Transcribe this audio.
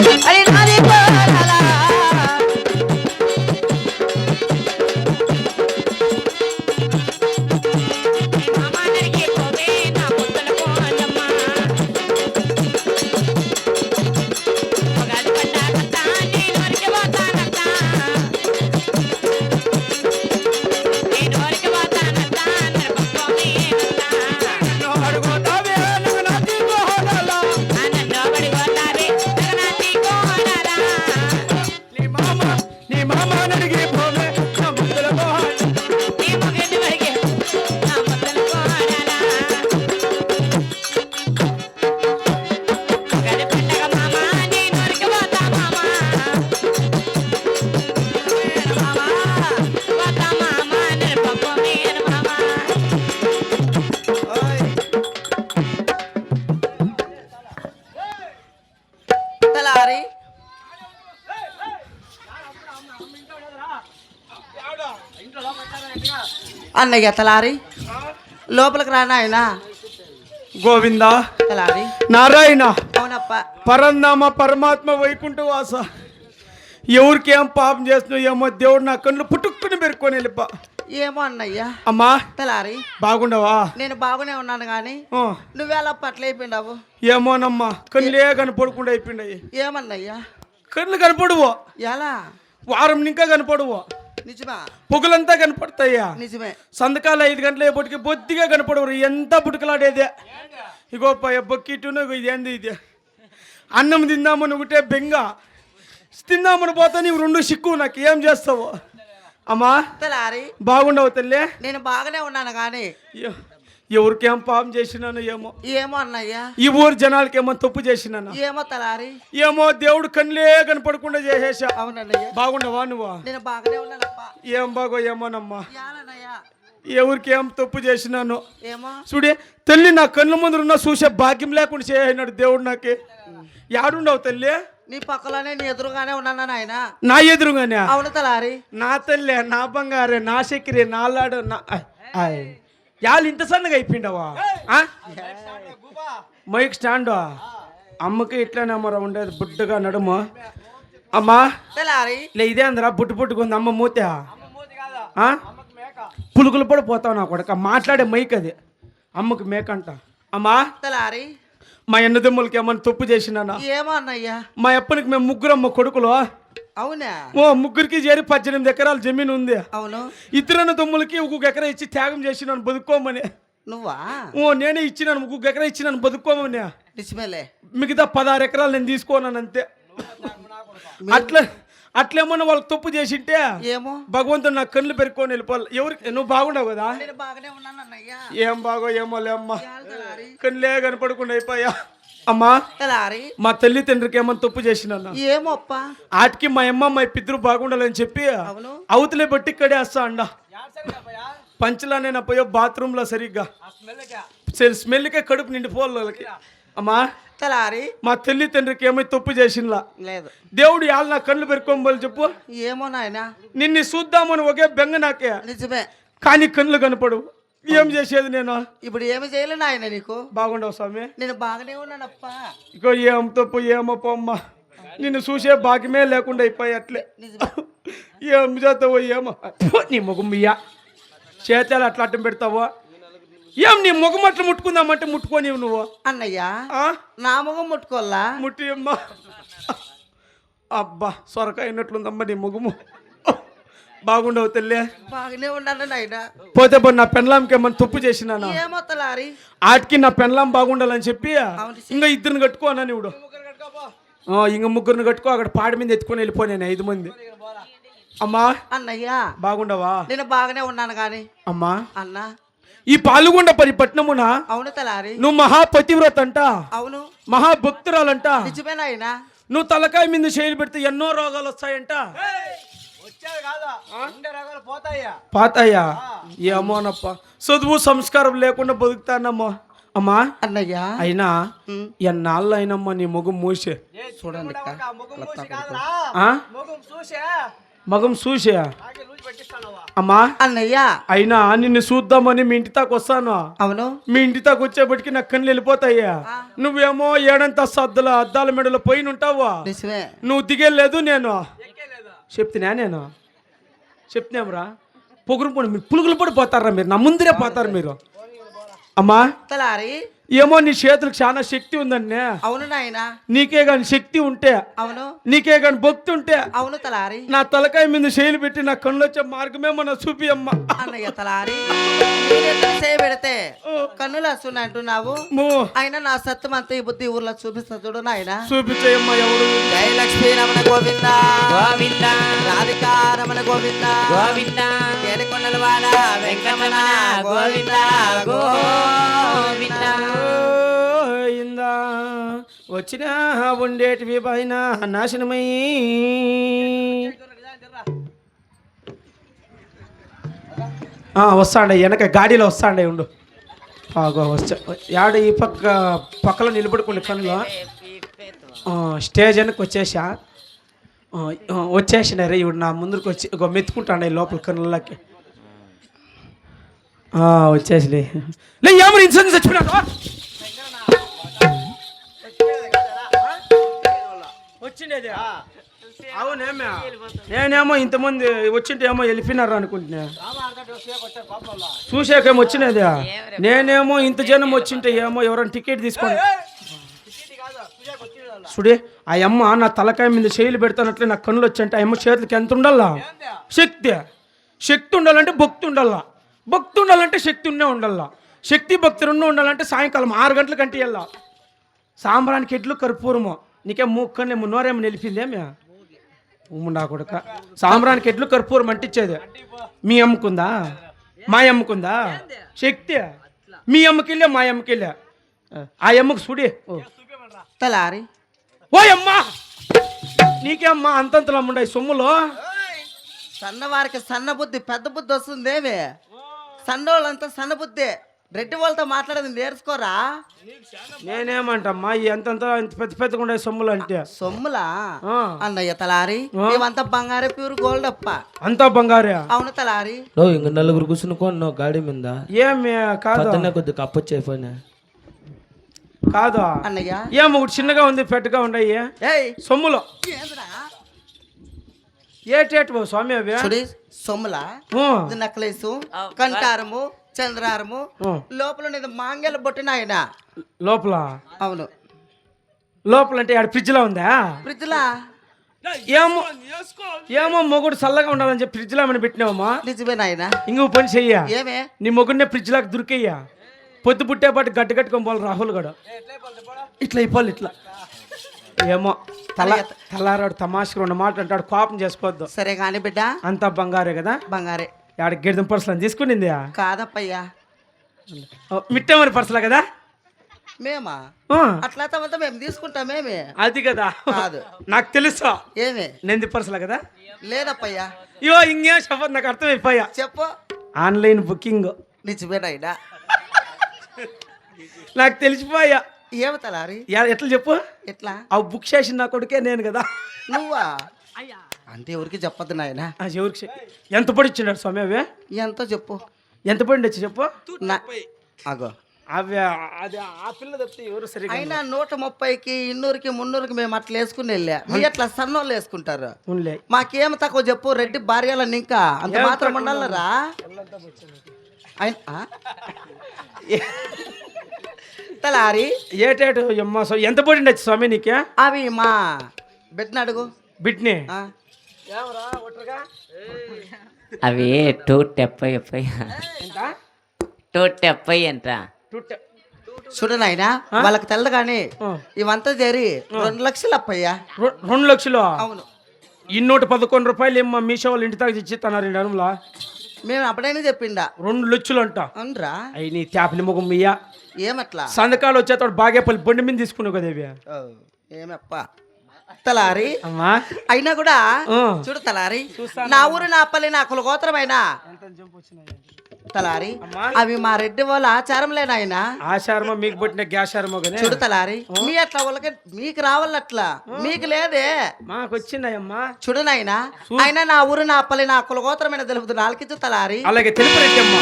అరే నాది కోరాలా అన్నయ్య తలారి లోపలికి రానా ఆయన గోవింద తలారి నారాయణ అవునప్ప పరంధామ పరమాత్మ వైకుంఠవాస ఎవరికేం పాపం చేస్తున్నావు ఏమో దేవుడు నా కళ్ళు పుట్టుక్కుని పెరుక్కొని వెళ్ళిపా ఏమో అన్నయ్య అమ్మా తలారి బాగుండవా నేను బాగునే ఉన్నాను గాని నువ్వేలా పట్లయిపోయినావు ఏమోనమ్మా కళ్ళే కనపడకుండా అయిపోయినాయి ఏమన్నయ్యా కళ్ళు కనపడువు ఎలా వారం ఇంకా కనపడువు నిజమా పొగులంతా కనపడతాయ్యా నిజమే సంతకాలు 5 గంటల అయ్యేపటికి బొద్దిగా కనపడవు ఎంత పుట్టుకలాడేదే ఇగో బొక్కిట్టును ఇదేంది ఇది అన్నం తిందామని ఒకటే బెంగ తిందామని పోతా నీవు 2 సిక్కు నాకు ఏం చేస్తావు అమ్మా తలారి బాగుండవు తల్లి నేను బాగానే ఉన్నాను కానీ ఎవరికేం పాపం చేసినాను ఏమో ఏమో అన్నయ్యా ఈ ఊరు జనాలకి ఏమో తప్పు చేసినాను ఏమో తలారి ఏమో దేవుడు కళ్ళే కనపడకుండా చేసేసా అవునన్నయ్య బాగుండవా నువ్వు నేను బాగానే ఉన్నానప్పా ఏం బాగో ఏమోనమ్మా యాలన్నయ్యా ఎవరికి ఏం తప్పు చేసినాను ఏమో చూడే తల్లి నా కళ్ళ ముందు ఉన్న చూసే భాగ్యం లేకుండా చేయన్నాడు దేవుడు నాకే యాడుండవు తల్లి నీ పక్కలోనే నీ ఎదురుగానే ఉన్నాను నాయన నా ఎదురుగానే అవును తలారి నా తల్లి నా బంగారే నా చక్కెరే నా లాడు నా యాళ్ళు ఇంత సన్నగా అయిపోయిండవా మైక్ స్టాండ్ అమ్మకి ఇట్లానే అమ్మరా ఉండేది బుడ్డగా నడుము అమ్మా తలారి లే ఇదే అందరా బుట్టు పుట్టుకుంది అమ్మ మూత పులుకులు పడి పోతావు నా కొడక మాట్లాడే మైక్ అది అమ్మకి మేకంట అమ్మా తలారి మా ఎన్నదమ్ములకి ఏమన్నా తప్పు చేసినానా ఏమో అన్నయ్యా మా అప్పనికి మేము ముగ్గురమ్మ కొడుకులు అవునా ముగ్గురికి చేరి 18 ఎకరాల జమీన్ ఉంది అవును ఇద్దరన్న తమ్ములకి ఒక్కొక్క ఎకరా ఇచ్చి త్యాగం చేసినాను బతుక్కోమని నువ్వా నేనే ఇచ్చినాను ఒక్కొక్క ఎకరా ఇచ్చినాను బతుక్కోమని నిజమేలే మిగతా 16 ఎకరాలు నేను తీసుకోనాను అంతే అట్లేమన్నా వాళ్ళకి తప్పు చేసింటే ఏమో భగవంతుడు నా కళ్ళు పెరుక్కొని వెళ్ళిపోవాలి ఎవరికి నువ్వు బాగుండవు కదా నేను బాగానే ఉన్నాను అన్నయ్య ఏం బాగో ఏమో లేమ్మా కళ్ళే కనపడకుండా అయిపోయా అమ్మా తలారి మా తల్లి తండ్రికి ఏమన్నా తప్పు చేసినా ఏమో అప్ప ఆటికి మా అమ్మ మా పితృ బాగుండాలని చెప్పి అవును అవతలే బట్టి కడేస్తా అండ పంచలానే నా పోయో బాత్రూమ్ లో సరిగ్గా స్మెల్కే కడుపు నిండిపోవాలి వాళ్ళకి అమ్మా తలారి మా తల్లి తండ్రికి ఏమై తప్పు చేసినలా లేదు దేవుడు ఇవాళ నా కళ్ళు పెరుకోవాలి చెప్పు ఏమో నాయన నిన్ను చూద్దామని ఒకే బెంగ నాకే నిజమే కానీ కళ్ళు కనపడు ఏం చేసేది నేను ఇప్పుడు ఏమి చేయలే నాయన నీకు బాగుండవు స్వామి నేను బాగానే ఉన్నానప్ప ఇక ఏం తప్పు ఏమో పొమ్మ నిన్ను చూసే భాగ్యమే లేకుండా అయిపోయి అట్లే ఏం చేస్తావో ఏమో నీ ముఖమియ్యా చేతాలు అట్లా అడ్డం పెడతావో ఏం నీ ముఖం అట్లా ముట్టుకుందామంటే ముట్టుకోని నువ్వు అన్నయ్యా నా ముఖం ముట్టుకోవాలా ముట్టి అమ్మా అబ్బా సొరకాయ అయినట్లుందమ్మా నీ ముఖము బాగుండవు తల్లి బాగానే ఉన్నాను నాయన పోతే నా పెన్లాంకి ఏమన్నా తప్పు చేసినానా ఏమో తలారి ఆటికి నా పెన్లాం బాగుండాలని చెప్పి ఇంకా 2 కట్టుకో అన్నాను ఇప్పుడు ఇంక 3 కట్టుకో అక్కడ పాడి మీద ఎత్తుకొని వెళ్ళిపోయాను 5 మంది అమ్మా అన్నయ్యా బాగుండవా నేను బాగానే ఉన్నాను కానీ అమ్మా అన్నా ఈ పాల్గొండ పట్టణమున అవును తలారి నువ్వు మహాపతివ్రత అంట అవును మహాభక్తురాలంట నిజమే నాయన నువ్వు తలకాయ మీద చేయలు పెడితే ఎన్నో రోగాలు వస్తాయంట పోతాయా ఏమోనప్ప చదువు సంస్కారం లేకుండా బతుకుతానమ్మా అమ్మా అన్నయ్యా అయినా ఎన్నాళ్ళు అయినమ్మా నీ ముఖం మూసే చూడండి మగం చూసే అమ్మా అన్నయ్య అయినా నిన్ను చూద్దామని మీ ఇంటి దాకా వస్తాను. అవును మీ ఇంటి దాకా వచ్చేప్పటికి నా కళ్ళు వెళ్ళిపోతాయ్యా. నువ్వేమో ఏడంత అద్దాల మెడలో పోయిన ఉంటావు. నిజమే నువ్వు దిగలేదు. నేను చెప్తున్నా చెప్తున్నాంరా పొగురు పోను మీరు పులుగులు పడి పోతారా మీరు నా ముందరే పోతారు మీరు. అమ్మా తలారి ఏమో నీ చేతులకు చాలా శక్తి ఉందన్నే. అవును నాయన నీకే గాని శక్తి ఉంటే అవును నీకే గాని భక్తి ఉంటే అవును తలారి నా తలకాయ మీద శైలి పెట్టి నా కళ్ళు వచ్చే మార్గమే మన చూపి అమ్మ. అన్నయ్య తలారి నేనెందుకు చేయబెడితే కన్నులు వస్తున్నాయి అంటున్నావు. అయినా నా సత్యం అంతా ఈ బుద్ధి ఊర్లో చూపిస్తా చూడు నాయన. చూపించేయమ్మా ఎవడు. జయ లక్ష్మీ రమణ గోవింద గోవింద రాధికా రమణ గోవింద గోవింద ఏడుకొండలవాడ వెంకటరమణ గోవింద గోవింద. వచ్చిన ఉండేటివి పైన నాశనమై వస్తాండే వెనక గాడిలో వస్తాండే ఉండు. వచ్చా యాడ ఈ పక్కలో నిలబడుకుండే కన్నులో స్టేజ్ వెనక్కి వచ్చేసినారే ఇవి నా ముందుకు వచ్చి మెత్తుకుంటాండే లోపల కన్నులకి వచ్చేసి లే ఏమని ఇన్సూరెన్స్ చచ్చిపోయినా వచ్చిండేది. అవునేమే నేనేమో ఇంతమంది వచ్చింటే ఏమో వెళ్ళిపోయినారు అనుకుంటున్నా. చూసాకేమో వచ్చినది. నేనేమో ఇంత జనం వచ్చింటే ఏమో ఎవరైనా టికెట్ తీసుకోండి చూడే. ఆ అమ్మ నా తలకాయ మీద శైలి పెడతానట్లే నా కన్నులు వచ్చంటే ఆ అమ్మ చేతులకి ఎంత ఉండాలా శక్తి ఉండాలంటే భక్తి ఉండాలా. భక్తి ఉండాలంటే శక్తి ఉండాలా. శక్తి భక్తి రెండు ఉండాలంటే సాయంకాలం 6 గంటలకంటే వెళ్ళా. సాంబ్రానికి ఎట్లు కర్పూరము నీకే మూక్కని నోరేమో నిలిపిందేమే ఉమ్ముండా కొడుక. సాంబ్రానికి ఎట్లు కర్పూరం అంటించేది మీ అమ్ముకుందా మా అమ్ముకుందా శక్తి మీ అమ్మకిల్లే మా అమ్మకిల్లే ఆ అమ్మకు చూడే తలారి. ఓ అమ్మా నీకే అమ్మా అంతంతలో అమ్ముండే సొమ్ములో. సన్నవారికి సన్న బుద్ధి పెద్ద బుద్ధి వస్తుందేమి. సన్నోళ్ళంతా సన్న బుద్ధి. రెడ్డి వాళ్ళతో మాట్లాడేది నేర్చుకోరా. నేనేమంటమ్మా ఎంతంత పెద్ద పెద్దగా ఉండే సొమ్ములు అంటే సొమ్ములా అన్నయ్య తలారి మేమంతా బంగారే ప్యూర్ గోల్డ్ అప్ప. అంతా బంగారే. అవును తలారి. ఇంక నలుగురు కూర్చుని గాడి మీద ఏమి కాదు కొద్ది కప్పొచ్చేపోయినా కాదు అన్నయ్య. ఏమో ఒకటి చిన్నగా ఉంది పెద్దగా ఉండయి సొమ్ములో. ఏటేటు స్వామి అవి సొమ్ములా నెక్లెస్ కంటారము చంద్రారము లోపల మాంగెల బొట్టిన ఆయన లోపల. అవును లోపల అంటే ఆడ ఫ్రిడ్జ్ లో ఉందా. ఫ్రిడ్జ్ లా ఏమో మొగుడు చల్లగా ఉండాలని చెప్పి ఫ్రిడ్జ్ లో ఏమైనా పెట్టినావమ్మా. నిజమే నాయన. ఇంకో పని చెయ్యా ఏమే నీ మొగుడినే ఫ్రిడ్జ్ లాగా దొరికయ్యా. పొద్దు పుట్టే పాటు గట్టి కట్టుకొని పోవాలి రాహుల్ గడు ఇట్లా అయిపోవాలి ఇట్లా. ఏమో తలారాడు తమాషగా ఉన్న మాట అంటాడు కోపం చేసుకోవద్దు. సరే కాని బిడ్డ అంతా బంగారే కదా. బంగారే. ఆడ గిరిజం పర్సలు తీసుకునింది కాదప్పయ్యా మిట్టమరి పర్సలా కదా. మేమా అట్లా తమంతా మేము తీసుకుంటామేమి. అది కదా కాదు నాకు తెలుసు. ఏమి నెంది పర్సలా కదా. లేదప్పయ్యా. ఇయో ఇంకేం చెప్పదు నాకు అర్థమైపోయా. చెప్పు. Online booking. నిజమేనాయినా నాకు తెలిసిపోయా. ఏమి తలారి ఎట్లా చెప్పు. ఎట్లా అవి బుక్ చేసిన నా కొడుకే నేను కదా. నువ్వా అంటే ఎవరికి చెప్పద్దు నాయన. ఎవరికి ఎంత పడి ఇచ్చినాడు స్వామి అవి. ఎంతో చెప్పు. ఎంత పడి వచ్చి చెప్పు. అగో అవి అది ఆ పిల్ల తప్పితే ఎవరు సరిగా. అయినా 130కి 200కి 300కి మేము అట్లా వేసుకుని వెళ్ళా. మీరు అట్లా సన్నోళ్ళు వేసుకుంటారు. మాకేం తక్కువ చెప్పు. రెడ్డి భార్యలని ఇంకా అంత మాత్రం ఉండాలరా. తలారి ఏటేటు ఎంత పడిండొచ్చు స్వామి నీకే. అవి మా బిడ్డని అడుగు. బిడ్ని అవి 270 అంట. చూడు నాయన వాళ్ళకి తెల్లదు కానీ ఇవంతా చేరి 2 లక్షలు అప్పయ్యా. 2 లక్షలు. అవును. 211 రూపాయలు ఏమ్మా మీషో వాళ్ళు ఇంటి దాకా ఇచ్చిస్తున్నారు 2 అడుగులా. మేము అప్పుడైనా చెప్పిండా 2 లక్షలు అంట. అవునరా. అయి నీ ట్యాప్ని ముఖం మీయా. ఏమట్లా సంతకాలు వచ్చేతాడు బాగేపల్లి బండి మీద తీసుకున్నావు కదా ఇవి. ఏమప్ప తలారి అమ్మా. అయినా కూడా చూడు తలారి నా ఊరు నా పల్లి నా కులగోత్రమైనా తలారి అమ్మా. అవి మా రెడ్డి వాళ్ళ ఆచారంలే నాయనా. ఆచారమో మీకు పుట్టిన గ్యాసారమో కానీ చూడు తలారి మీ అట్లా వాళ్ళకి మీకు రావాలట్లా మీకు లేదే మాకు వచ్చినాయమ్మా. చూడు నాయనా. అయినా నా ఊరు నా పల్లి నా కులగోత్రమైన తెలుపుతుంది ఆలకించు తలారి. అలాగే తెలుపు రెడ్డి అమ్మా.